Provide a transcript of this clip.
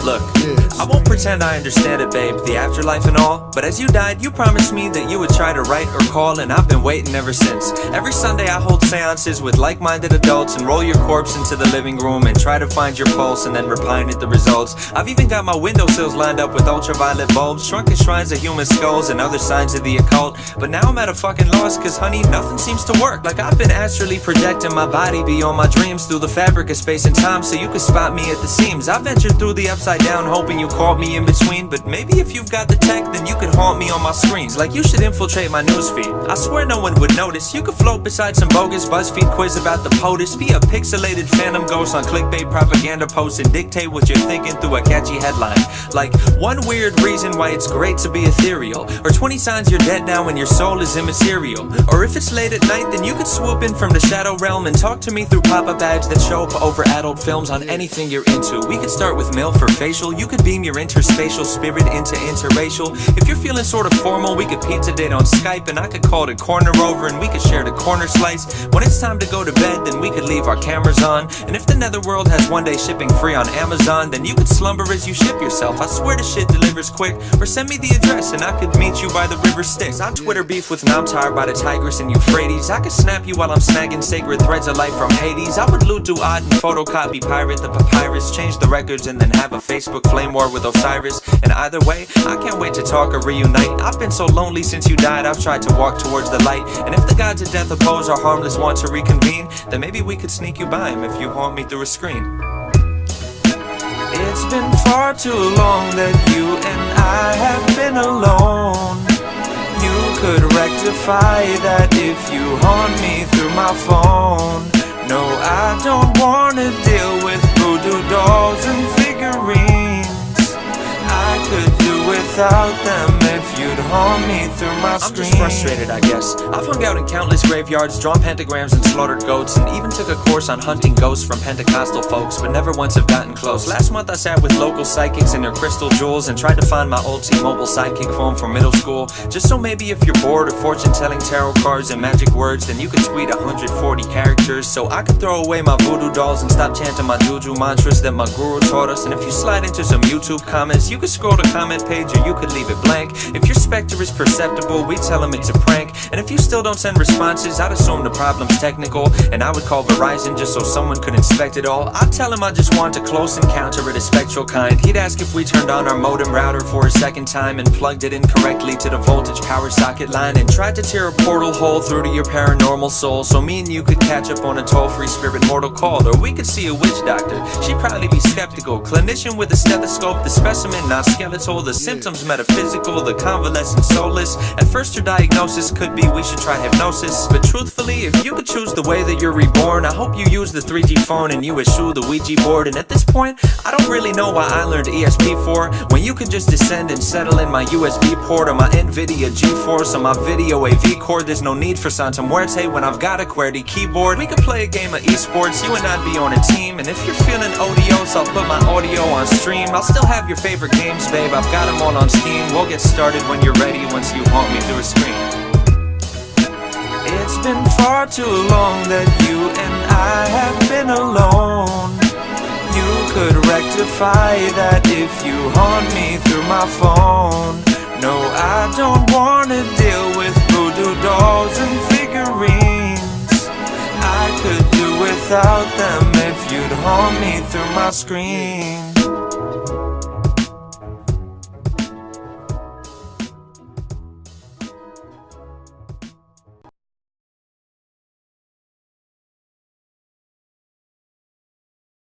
Look, I won't pretend I understand it, babe, the afterlife and all, but as you died, you promised me that you would try to write or call, and I've been waiting ever since. Every Sunday I hold seances with like-minded adults and roll your corpse into the living room and try to find your pulse and then repine at the results. I've even got my windowsills lined up with ultraviolet bulbs, shrunken shrines of human skulls and other signs of the occult. But now I'm at a fucking loss, cause honey, nothing seems to work. Like I've been astrally projecting my body beyond my dreams through the fabric of space and time so you can spot me at the seams. I ventured through the upside down hoping you caught me in between, but maybe if you've got the tech then you could haunt me on my screens. Like you should infiltrate my newsfeed. I swear no one would notice. You could float beside some bogus BuzzFeed quiz about the POTUS, be a pixelated phantom ghost on clickbait propaganda posts and dictate what you're thinking through a catchy headline. Like one weird reason why it's great to be ethereal, or 20 signs you're dead now and your soul is immaterial. Or if it's late at night then you could swoop in from the shadow realm and talk to me through pop-up ads that show up over adult films on anything you're into. We could start with MILF for facial. You could beam your interspatial spirit into interracial. If you're feeling sort of formal, we could pizza date on Skype and I could call the corner over and we could share the corner slice. When it's time to go to bed then we could leave our cameras on. And if the netherworld has one day shipping free on Amazon, then you could slumber as you ship yourself. I swear the shit delivers quick. Or send me the address and I could meet you by the river Styx. I Twitter beef with Namtar by the Tigris and Euphrates. I could snap you while I'm snagging sacred threads of life from Hades. I would loot Duat and photocopy pirate the papyrus, change the records and then have a Facebook flame war with Osiris. And either way, I can't wait to talk or reunite. I've been so lonely since you died, I've tried to walk towards the light. And if the gods of death oppose our harmless want to reconvene, then maybe we could sneak you by him if you haunt me through a screen. It's been far too long that you and I have been alone. You could rectify that if you haunt me through my phone. No, I don't wanna deal with voodoo dolls and figurines. I could do without them if you'd haunt me through my screen. I'm just frustrated, I guess. I've hung out in countless graveyards, drawn pentagrams and slaughtered goats, and even took a course on hunting ghosts from Pentecostal folks, but never once have gotten close. Last month I sat with local psychics and their crystal jewels and tried to find my old T-Mobile sidekick phone from middle school, just so maybe if you're bored of fortune-telling tarot cards and magic words, then you could tweet 140 characters, so I could throw away my voodoo dolls and stop chanting my juju mantras that my guru taught us. And if you slide into some YouTube comments, you could scroll the comment page or you could leave it blank. If your specter is perceptible, we tell them it's a prank. And if you still don't send responses, I'd assume the problem's technical, and I would call Verizon just so someone could inspect it all. I'd tell him I just want a close encounter of the spectral kind. He'd ask if we turned on our modem router for a second time and plugged it incorrectly to the voltage power socket line and tried to tear a portal hole through to your paranormal soul so me and you could catch up on a toll-free spirit mortal call. Or we could see a witch doctor, she'd probably be skeptical. Clinician with a stethoscope, the specimen not skeletal, the symptoms metaphysical, the convalescent soulless. At first your diagnosis could be we should try hypnosis, but truthfully if you could choose the way that you're reborn, I hope you use the 3G phone and you eschew the Ouija board. And at this point I don't really know why I learned ESP4 when you can just descend and settle in my USB port or my NVIDIA GeForce or my video AV cord. There's no need for Santa Muerte when I've got a QWERTY keyboard. We could play a game of esports, you and I'd be on a team, and if you're feeling odious I'll put my audio on stream. I'll still have your favorite games, babe, I've got them all on Steam. We'll get started when you're ready once you haunt me through a screen. It's been far too long that you and I have been alone. You could rectify that if you haunt me through my phone. No, I don't wanna deal with voodoo dolls and figurines. I could do without them if you'd haunt me through my screen.